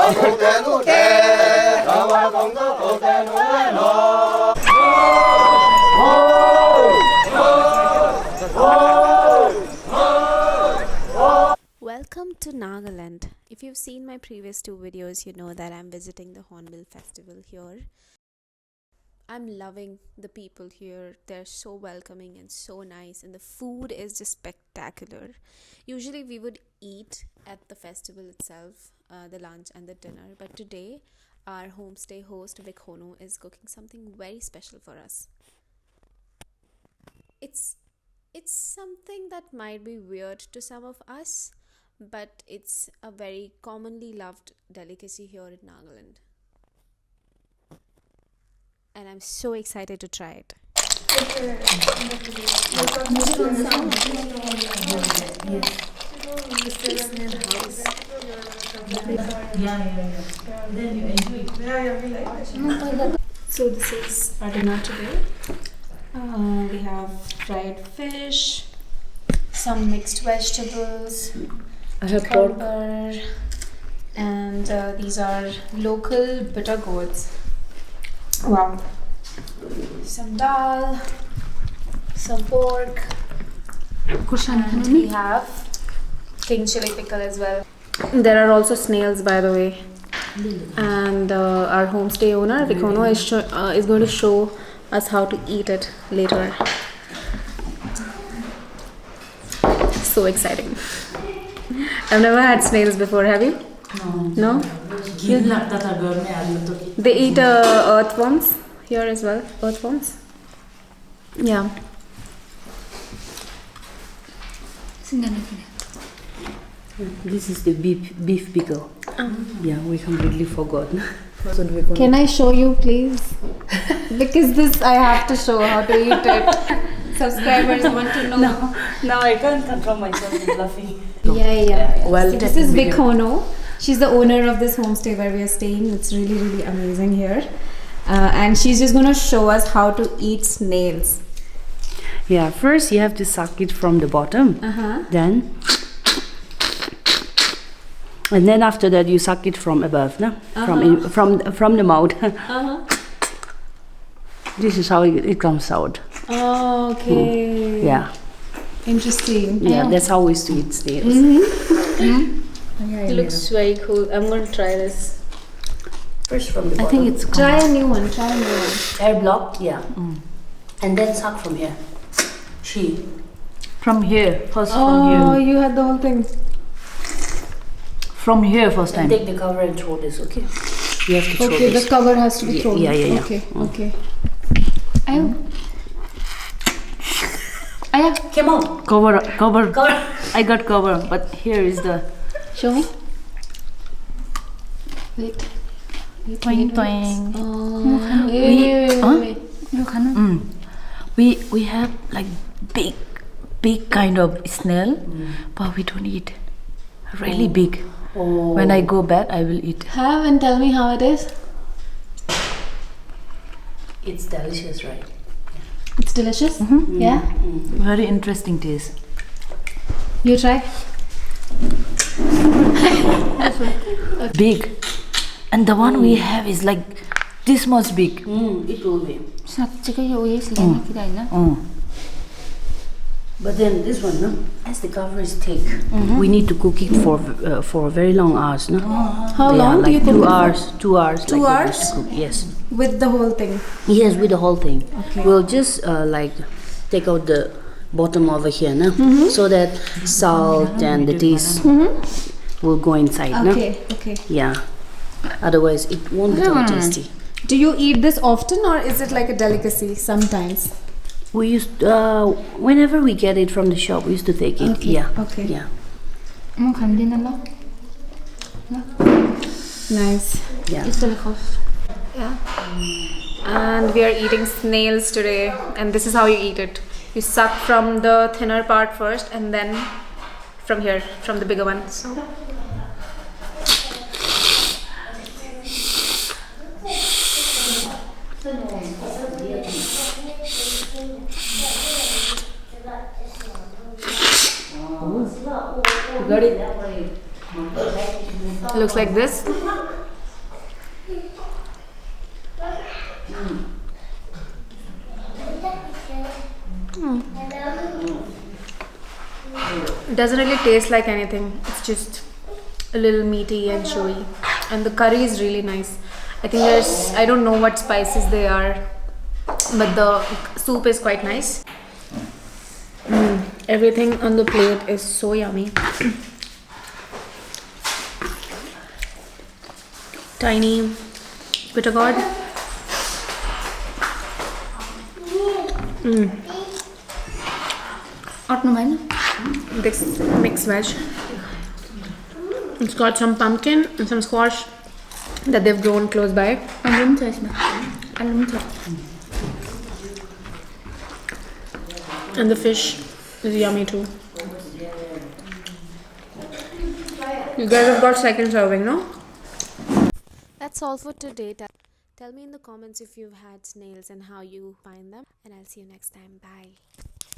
Welcome to Nagaland. If you've seen my previous two videos, you know that I'm visiting the Hornbill Festival here. I'm loving the people here. They're so welcoming and so nice, and the food is just spectacular. Usually we would eat at the festival itself, the lunch and the dinner, but today our homestay host Vikhono is cooking something very special for us. It's something that might be weird to some of us, but it's a very commonly loved delicacy here in Nagaland. And I'm so excited to try it. So this is our dinner today. We have fried fish, some mixed vegetables, cucumber, and these are local bitter gourds. Wow. Some dal, some pork, and we have king chili pickle as well. There are also snails, by the way. And our homestay owner Vikhono is going to show us how to eat it later. So exciting. I've never had snails before, have you? No? They eat earthworms here as well. Earthworms? Yeah. This is the beef pickle. Yeah, we completely forgot. Can I show you, please? Because this I have to show how to eat it. Subscribers want to know. No, I can't control myself with laughing. Yeah. Well, so this is Vikhono. She's the owner of this homestay where we are staying. It's really amazing here. And she's just going to show us how to eat snails. Yeah, first you have to suck it from the bottom. Then, and then after that you suck it from above, no? From the mouth. This is how it comes out. Oh, okay. Yeah. Interesting. Yeah, that's how we used to eat snails. It looks very cool. I'm going to try this. First from the bottom. I think it's Try a new one. Air blocked, yeah. And then suck from here. From here, first from here. Oh, you had the whole thing. From here first time. And take the cover and throw this, okay? You have to throw this. Okay, the cover has to be thrown. Yeah. Okay. Come on. Cover. I got cover, but here is the... Show me. Wait. We have like big kind of snail, but we don't eat. Really big. When I go back, I will eat. Have and tell me how it is. It's delicious, right? It's delicious? Yeah? Very interesting taste. You try? Big. And the one we have is like this much big. It will be. But then this one, no? As the cover is thick, we need to cook it for a very long hours, no? How long do you cook 2 it hours. 2 hours. 2 hours? Yes. With the whole thing? Yes, with the whole thing. Okay. We'll just like take out the bottom over here, no? So that salt and the taste will go inside, no? Okay. Yeah. Otherwise, it won't become tasty. Do you eat this often, or is it like a delicacy sometimes? We used whenever we get it from the shop, we used to take it. Okay. Yeah. Okay. Yeah. Nice. Yeah. And we are eating snails today, and this is how you eat it. You suck from the thinner part first, and then from here, from the bigger one. So. Got it? It looks like this. doesn't really taste like anything. It's just a little meaty and chewy. And the curry is really nice. I think I don't know what spices they are, but the soup is quite nice. Everything on the plate is so yummy. Tiny bitter gourd. This mixed veg. It's got some pumpkin and some squash that they've grown close by. And the fish is yummy too. You guys have got second serving, no? That's all for today. Tell me in the comments if you've had snails and how you find them, and I'll see you next time. Bye.